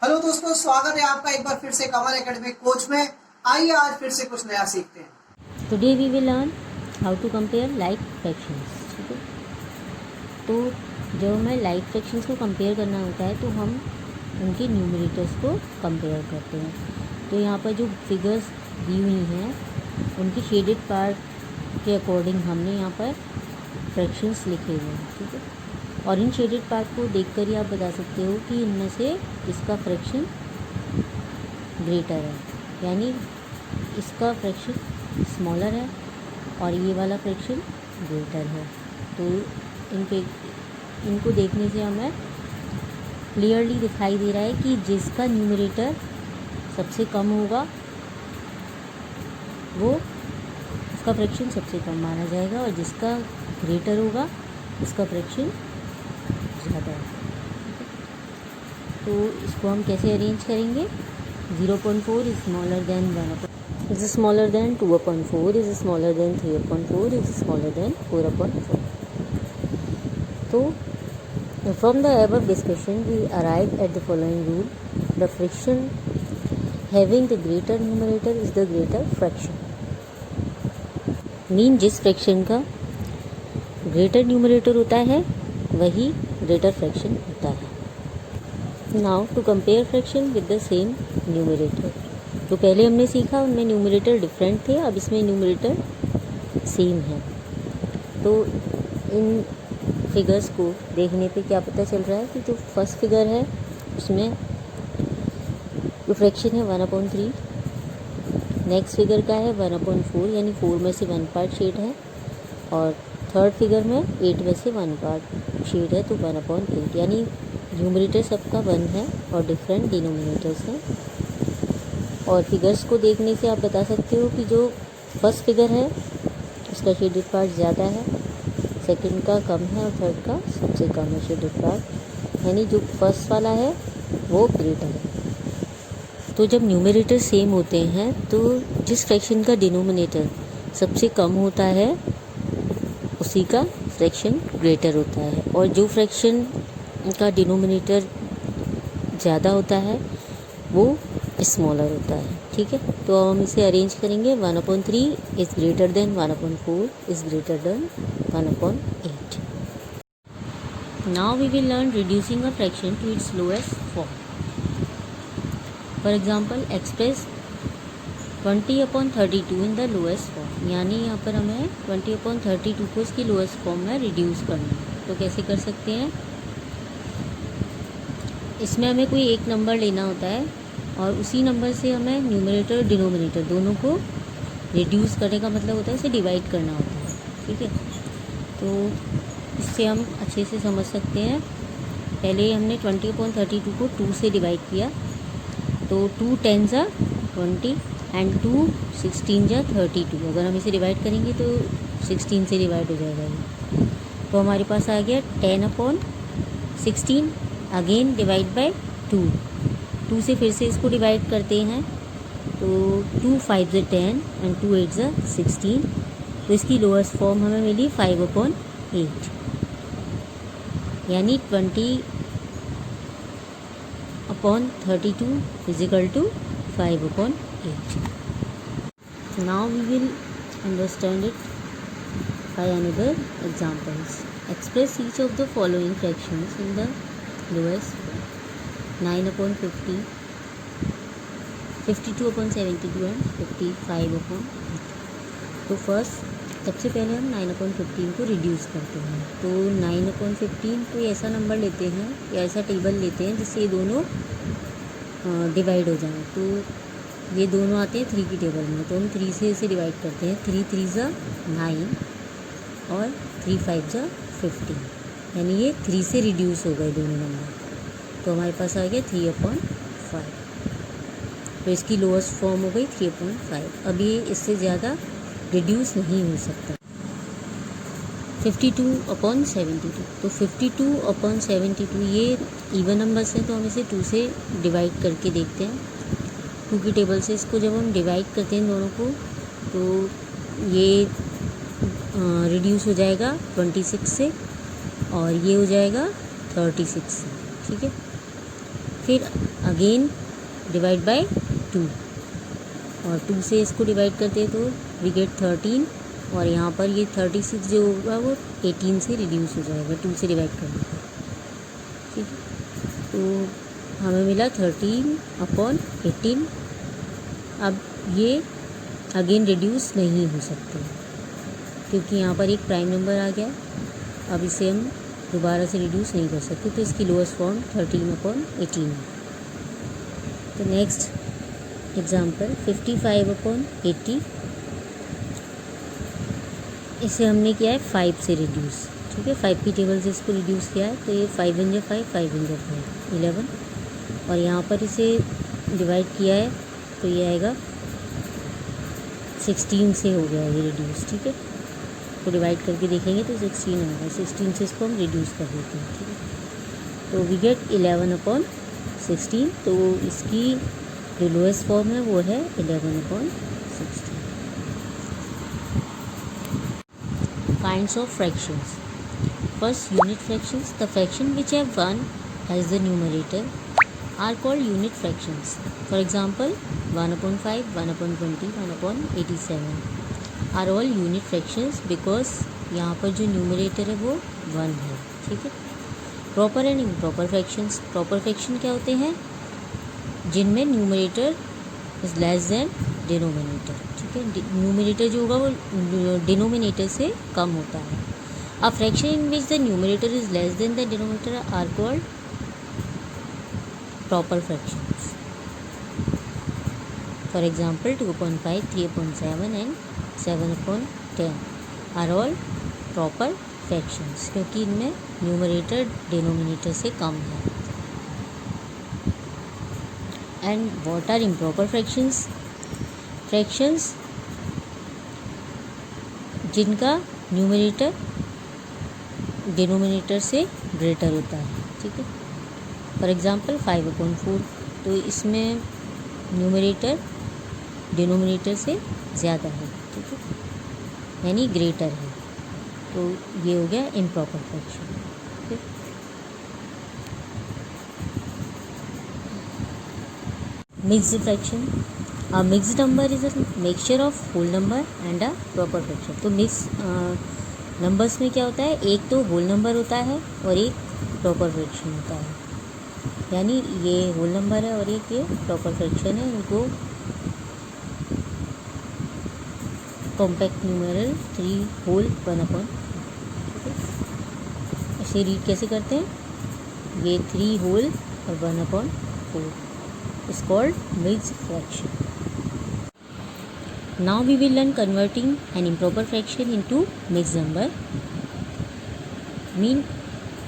Hello दोस्तों, स्वागत है आपका एक बार फिर से कमल एकेडमी कोच में। आइए आज फिर से कुछ नया सीखते हैं। Today we will learn how to compare like fractions. ठीक है, तो जब हमें लाइक फ्रैक्शंस को कंपेयर करना होता है तो हम उनके न्यूमरेटर्स को कंपेयर करते हैं। तो यहाँ पर जो फिगर्स दी हुई हैं उनकी शेडेड पार्ट के अकॉर्डिंग हमने यहाँ पर फ्रैक्शंस लिखे हुए हैं। ठीक है, और इन शेडेड पार्ट को देखकर ही आप बता सकते हो कि इनमें से इसका फ्रैक्शन ग्रेटर है, यानी इसका फ्रैक्शन स्मॉलर है और ये वाला फ्रैक्शन ग्रेटर है। तो इनको देखने से हमें क्लियरली दिखाई दे रहा है कि जिसका न्यूमरेटर सबसे कम होगा वो उसका फ्रैक्शन सबसे कम माना जाएगा, और जिसका ग्रेटर होगा उसका फ्रैक्शन ज़्यादा है। तो इसको हम कैसे अरेंज करेंगे? 0.4 is smaller than 1 is smaller than 2/4, is smaller than 3/4, is smaller than 4/4. So from the above discussion we arrive at the following rule: the fraction having the greater numerator is the greater fraction. Mean जिस fraction का greater numerator होता है वही greater fraction होता है। Now to compare fraction with the same numerator. जो पहले हमने सीखा उनमें न्यूमरेटर डिफरेंट थे, अब इसमें न्यूमरेटर सेम है। तो इन फिगर्स को देखने पे क्या पता चल रहा है कि जो फर्स्ट फिगर है उसमें जो फ्रैक्शन है 1/3, नेक्स्ट फिगर का है 1/4, यानी 4 में से 1 पार्ट शेड है, और थर्ड फिगर में 8 में से 1 पार्ट शेड है, तो 1/8, यानी न्यूमरेटर सबका 1 है और डिफरेंट डिनोमिनेटर्स हैं। और फिगर्स को देखने से आप बता सकते हो कि जो फर्स्ट फिगर है उसका शेडेड पार्ट ज़्यादा है, सेकंड का कम है और थर्ड का सबसे कम है शेडेड पार्ट, यानी जो फर्स्ट वाला है वो ग्रेटर है। तो जब न्यूमरेटर सेम होते हैं तो जिस फ्रैक्शन का डिनोमिनेटर सबसे कम होता है उसी का फ्रैक्शन ग्रेटर होता है, और जो फ्रैक्शन का डिनोमिनेटर ज़्यादा होता है वो स्मॉलर होता है। ठीक है, तो हम इसे अरेंज करेंगे। 1/3 is greater than 1/4 is greater than 1/8। Now we will learn reducing a fraction to its lowest form. For example express 20/32 in the lowest form, यानी यहाँ पर हमें 20/32 को इसकी लोएस्ट फॉर्म में रिड्यूस करना है। तो कैसे कर सकते हैं? इसमें हमें कोई एक नंबर लेना होता है और उसी नंबर से हमें न्यूमरेटर डिनोमिनेटर दोनों को रिड्यूस करने का मतलब होता है इसे डिवाइड करना होता है। ठीक है, तो इससे हम अच्छे से समझ सकते हैं। पहले हमने 20/32 को 2 से डिवाइड किया, तो 2 10 जा 20 एंड 2 16 जा 32। अगर हम इसे डिवाइड करेंगे तो 16 से डिवाइड हो जाएगा ये, तो हमारे पास आ गया 10/16 अगेन डिवाइड बाय 2 से फिर से इसको डिवाइड करते हैं, तो 2 5 जा 10 एंड 2 8 जा 16। तो इसकी लोअर्स्ट फॉर्म हमें मिली 5/8, यानी 20/32 is equal to 5/8। Now we will understand it by another examples. Express each of the following fractions in the lowest form: 9/50, 52/72 and 55/8। तो फर्स्ट सबसे पहले हम 9/15 को रिड्यूस करते हैं। तो 9/15 कोई ऐसा नंबर लेते हैं या ऐसा टेबल लेते हैं जिससे ये दोनों डिवाइड हो जाएं। तो ये दोनों आते हैं 3 की टेबल में, तो हम 3 से इसे डिवाइड करते हैं। 3 3 जा 9 और 3 5 जा 15, यानी ये 3 से रिड्यूस हो गए दोनों नंबर, तो हमारे पास आ गया 3/5। तो इसकी लोएस्ट फॉर्म हो गई 3/5। अब ये इससे ज़्यादा रिड्यूस नहीं हो सकता। 52/72, तो 52/72 ये इवन नंबर्स हैं, तो हम इसे 2 से डिवाइड करके देखते हैं। 2 की टेबल से इसको जब हम डिवाइड करते हैं दोनों को, तो ये रिड्यूस हो जाएगा 26 से और ये हो जाएगा 36 से। ठीक है, फिर अगेन डिवाइड बाय 2 और 2 से इसको डिवाइड करते हैं तो वी गेट 13 और यहाँ पर ये 36 जो होगा वो 18 से रिड्यूस हो जाएगा 2 से डिवाइड करने पर। ठीक है, तो हमें मिला 13/18। अब ये अगेन रिड्यूस नहीं हो सकते क्योंकि यहाँ पर एक प्राइम नंबर आ गया। अब इसे हम दोबारा से रिड्यूस नहीं कर सकते, तो इसकी लोएस्ट फॉर्म 13/18 है। तो नेक्स्ट एग्जाम्पल 55/80, इसे हमने किया है 5 से रिड्यूस। ठीक है, 5 की टेबल से इसको रिड्यूस किया है, तो ये 5 × 5 5 × 5 11 और यहाँ पर इसे डिवाइड किया है तो ये आएगा 16 से हो गया ये रिड्यूस। ठीक है, तो डिवाइड करके देखेंगे तो 16 आएगा। 16 से इसको हम रिड्यूस कर देते हैं। ठीक है, तो वी गेट 11/16। तो इसकी जो लोएस्ट फॉर्म है वो है 11/16। Kinds of fractions. First, unit fractions. The fraction which have 1 as the numerator are called unit fractions. For example, 1/5, 1/20, 1/87 are all unit fractions because यहाँ पर जो न्यूमरेटर है वो 1 है। ठीक है, proper and improper fractions. Proper fraction क्या होते हैं? जिनमें numerator is less than denominator. ठीक है, न्यूमरेटर जो होगा वो डिनोमिनेटर से कम होता है। A fraction in which the numerator is less than the denominator are called proper fractions. For example, 2/5, 3/7 and 7/10 are all proper fractions क्योंकि इनमें न्यूमरेटर डिनोमिनेटर से कम है। And what are improper fractions? Fractions जिनका न्यूमरेटर डिनोमिनेटर से greater होता है। ठीक है, फॉर एग्ज़ाम्पल 5/4, तो इसमें न्यूमरेटर डिनोमिनेटर से ज़्यादा है। ठीक है, यानी ग्रेटर है, तो ये हो गया improper fraction. Mixed fraction. A mixed number is a mixture of whole number and a proper fraction. तो मिक्स नंबर्स में क्या होता है? एक तो होल नंबर होता है और एक प्रॉपर फ्रैक्शन होता है। यानी ये होल नंबर है और एक ये प्रॉपर फ्रैक्शन है। इनको कॉम्पैक्ट न्यूमेरल 3 होल 1/4। ठीक है, इसे रीड कैसे करते हैं? ये 3 होल और 1/4 is called mixed fraction. Now we will learn converting an improper fraction into mixed number. Mean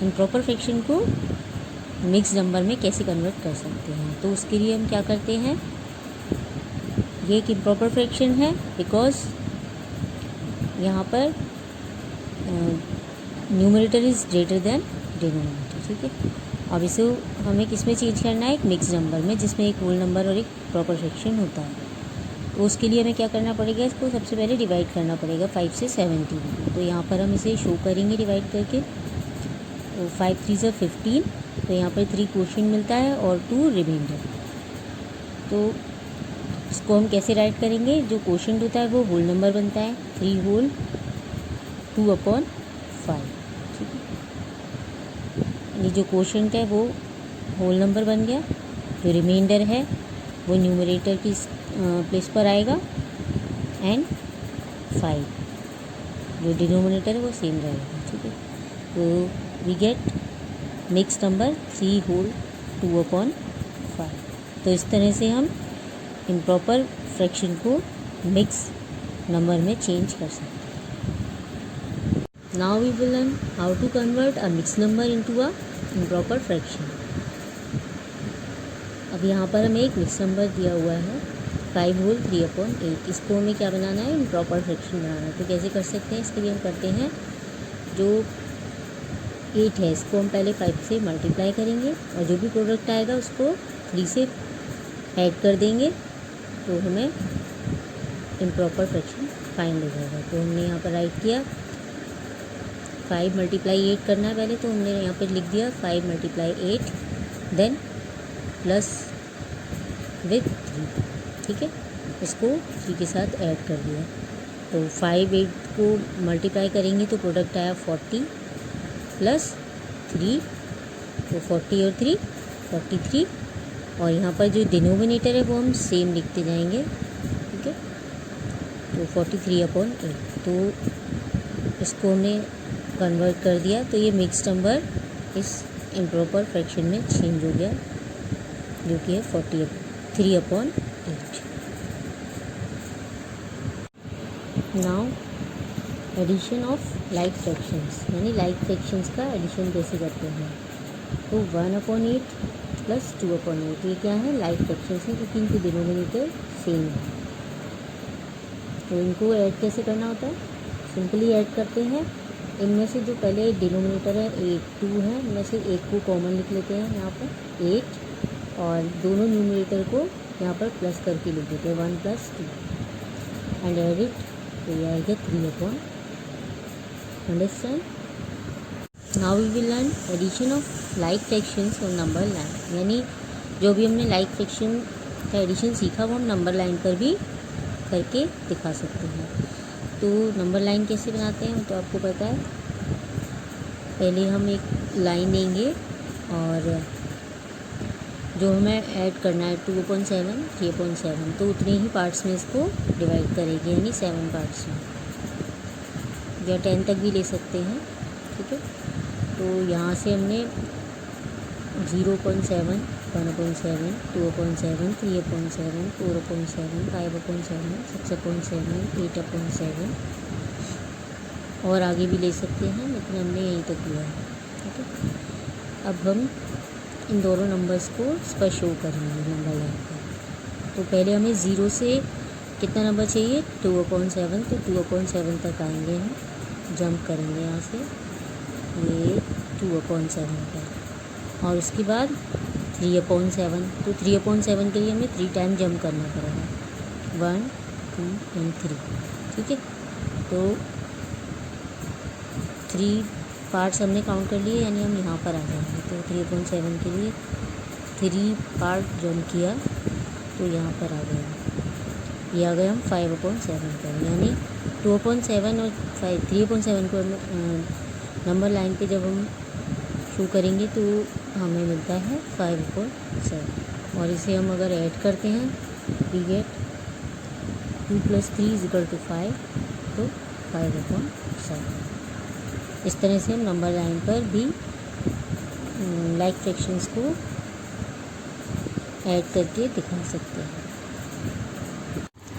improper fraction को मिक्स नंबर में कैसे कन्वर्ट कर सकते हैं। तो उसके लिए हम क्या करते हैं? ये एक इम्प्रॉपर फ्रैक्शन है बिकॉज यहाँ पर numerator is greater than denominator. ठीक है, अब इसे हमें किस में चेंज करना है? एक मिक्स नंबर में जिसमें एक होल नंबर और एक प्रॉपर फ्रैक्शन होता है। तो उसके लिए हमें क्या करना पड़ेगा? इसको सबसे पहले डिवाइड करना पड़ेगा 5 से 17। तो यहाँ पर हम इसे शो करेंगे डिवाइड करके। तो 5 3 से 15, तो यहाँ पर 3 क्वोशिएंट मिलता है और 2 रिमाइंडर। तो इसको हम कैसे राइट करेंगे? जो क्वोशिएंट होता है वो होल नंबर बनता है, 3 होल 2/5। ठीक है, ये जो क्वोशिएंट है वो होल नंबर बन गया। जो रिमाइंडर है वो न्यूमरेटर की प्लेस पर आएगा एंड 5 जो डिनोमिनेटर है वो सेम रहेगा। ठीक है, तो we get mix number 3 whole 2/5। तो इस तरह से हम इम्प्रॉपर फ्रैक्शन को मिक्स नंबर में चेंज कर सकते हैं। Now we will learn how to convert a mix number into a improper fraction. अब यहाँ पर हमें एक मिक्स नंबर दिया हुआ है 5 होल 3/8। इसको हमें क्या बनाना है? इम्प्रॉपर फ्रैक्शन बनाना है। तो कैसे कर सकते हैं? इसके लिए हम करते हैं, जो 8 है इसको हम पहले 5 से मल्टीप्लाई करेंगे और जो भी प्रोडक्ट आएगा उसको 3 से ऐड कर देंगे, तो हमें इम्प्रॉपर फ्रैक्शन फाइंड हो जाएगा। तो हमने यहाँ पर राइट किया 5 × 8 करना है पहले, तो हमने यहाँ पर लिख दिया 5 × 8 देन प्लस विथ 3, ठीक है। इसको 3 के साथ ऐड कर दिया, तो 5 8 को मल्टीप्लाई करेंगे तो प्रोडक्ट आया 40 प्लस 3, तो 40 और 3 43, और यहाँ पर जो डिनोमिनेटर है वो हम सेम लिखते जाएंगे, ठीक है। तो 43/8, तो इसको हमने कन्वर्ट कर दिया, तो ये मिक्स नंबर इस इम्प्रॉपर फ्रैक्शन में चेंज हो गया, जो कि है 43/8। Now addition of like fractions, यानी लाइक फ्रैक्शंस का एडिशन कैसे करते हैं। तो 1/8 प्लस 2/8, ये क्या है, लाइक फ्रैक्शंस हैं, क्योंकि इनके डिनोमिनेटर सेम है। तो इनको ऐड कैसे करना होता है, सिंपली ऐड करते हैं। इनमें से जो पहले डिनोमिनेटर है 8 2 है, इनमें से एक को कॉमन लिख लेते हैं यहाँ पर 8, और दोनों न्यूमरेटर को यहाँ पर प्लस करके लिख देते हैं 1 + 2 एंड एड इट, तो ये आएगा 3/, understand. Now we will learn addition of like fractions on number line, यानी जो भी हमने लाइक फ्रैक्शन का एडिशन सीखा वो हम नंबर लाइन पर भी करके दिखा सकते हैं। तो नंबर लाइन कैसे बनाते हैं वो तो आपको पता है। पहले हम एक लाइन देंगे और जो हमें ऐड करना है 2/7 3/7, तो उतने ही पार्ट्स में इसको डिवाइड करेंगे, यानी 7 पार्ट्स में, या 10 तक भी ले सकते हैं, ठीक है। तो यहाँ से हमने 0.7 1/7 2/7 3/7 4/7 5/7 6/7 8/7 और आगे भी ले सकते हैं, लेकिन हमने यहीं तक लिया है, ठीक है। अब हम इन दोनों नंबर्स को इस पर शो करेंगे नंबर लाइन पर। तो पहले हमें 0 से कितना नंबर चाहिए, 2/7, तो 2/7 तक आएंगे, हम जंप करेंगे यहाँ से ये 2/7 पर, और उसके बाद 3/7, तो 3/7 के लिए हमें 3 टाइम जंप करना पड़ेगा, 1 2 एंड 3, ठीक है। तो 3 पार्ट्स हमने काउंट कर लिए, यानी हम यहाँ पर आ जाएंगे। तो 3/7 के लिए 3 पार्ट जंप किया, तो यहाँ पर आ गया, ये आ गए हम 5/7 पर, यानी 2/7 और 3/7 को नंबर लाइन पे जब हम शो करेंगे तो हमें मिलता है 5/7, और इसे हम अगर ऐड करते हैं वी गेट 2 + 3 = 5, तो 5/7। इस तरह से हम नंबर लाइन पर भी लाइक फ्रैक्शंस को ऐड करके दिखा सकते हैं।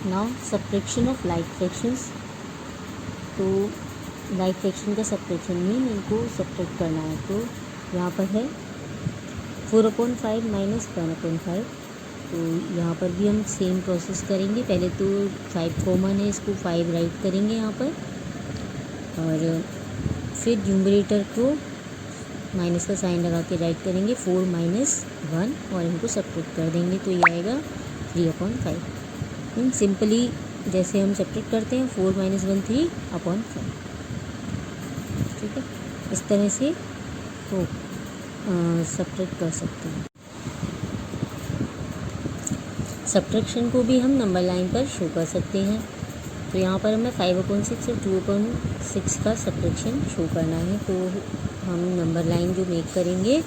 Now subtraction of like fractions, तो लाइक फ्रैक्शन का सब्ट्रैक्शन मीन इनको सब्ट्रैक्ट करना है, तो यहाँ पर है 4/5 - 1/5, तो यहाँ पर भी हम सेम प्रोसेस करेंगे। पहले तो 5 कॉमन है, इसको 5 राइट करेंगे यहाँ पर, और फिर न्यूमरेटर को माइनस का साइन लगा के राइट करेंगे 4 - 1, और इनको सब्ट्रैक्ट कर देंगे, तो ये आएगा 3/5। इन सिंपली जैसे हम सब्ट्रैक्ट करते हैं 4 - 1 3/5, ठीक है। इस तरह से तो सब्ट्रैक्ट कर सकते हैं। सब्ट्रैक्शन को भी हम नंबर लाइन पर शो कर सकते हैं। तो यहाँ पर हमें 5/6 और 2/6 का सब्ट्रैक्शन शो करना है, तो हम नंबर लाइन जो मेक करेंगे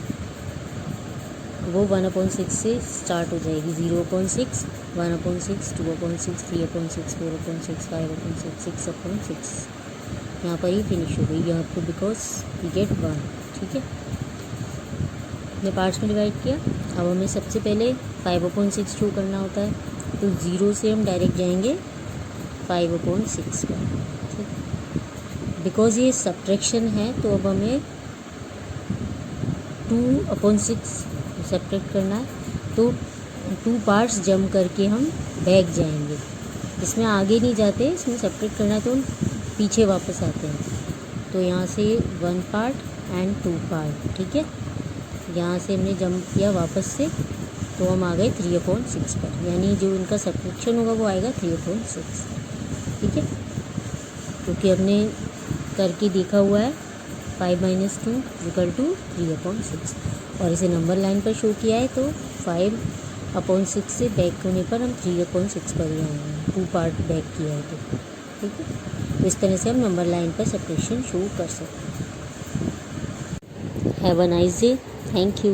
वो 1/6 से स्टार्ट हो जाएगी। 0/6 1/6 2/6 3/6 4/6 5/6 6/6, यहाँ पर ही फिनिश हो गई यहाँ पर, बिकॉज वी गेट 1, ठीक है। हमने पार्ट्स में डिवाइड किया। अब हमें सबसे पहले 5/6 शो करना होता है, तो 0 से हम डायरेक्ट जाएंगे 5/6 पर, ठीक। बिकॉज ये सब्ट्रैक्शन है तो अब हमें 2/6 सब्ट्रैक्ट करना है, तो 2 पार्ट्स जंप करके हम बैक जाएंगे। इसमें आगे नहीं जाते, इसमें सब्ट्रैक्ट करना है तो हम पीछे वापस आते हैं। तो यहाँ से 1 पार्ट एंड 2 पार्ट, ठीक है। यहाँ से हमने जंप किया वापस से, तो हम आ गए 3/6 पर, यानी जो इनका सब्ट्रैक्शन होगा वो आएगा 3/6, ठीक है। क्योंकि हमने करके देखा हुआ है 5 - 2 = 3/6, और इसे नंबर लाइन पर शो किया है तो 5/6 से बैक होने पर हम 3/6 पर ही आएंगे, 2 पार्ट बैक किया है तो। ठीक है, इस तरह से हम नंबर लाइन पर सेपरेशन शो कर सकते हैं। Have a nice day, thank you.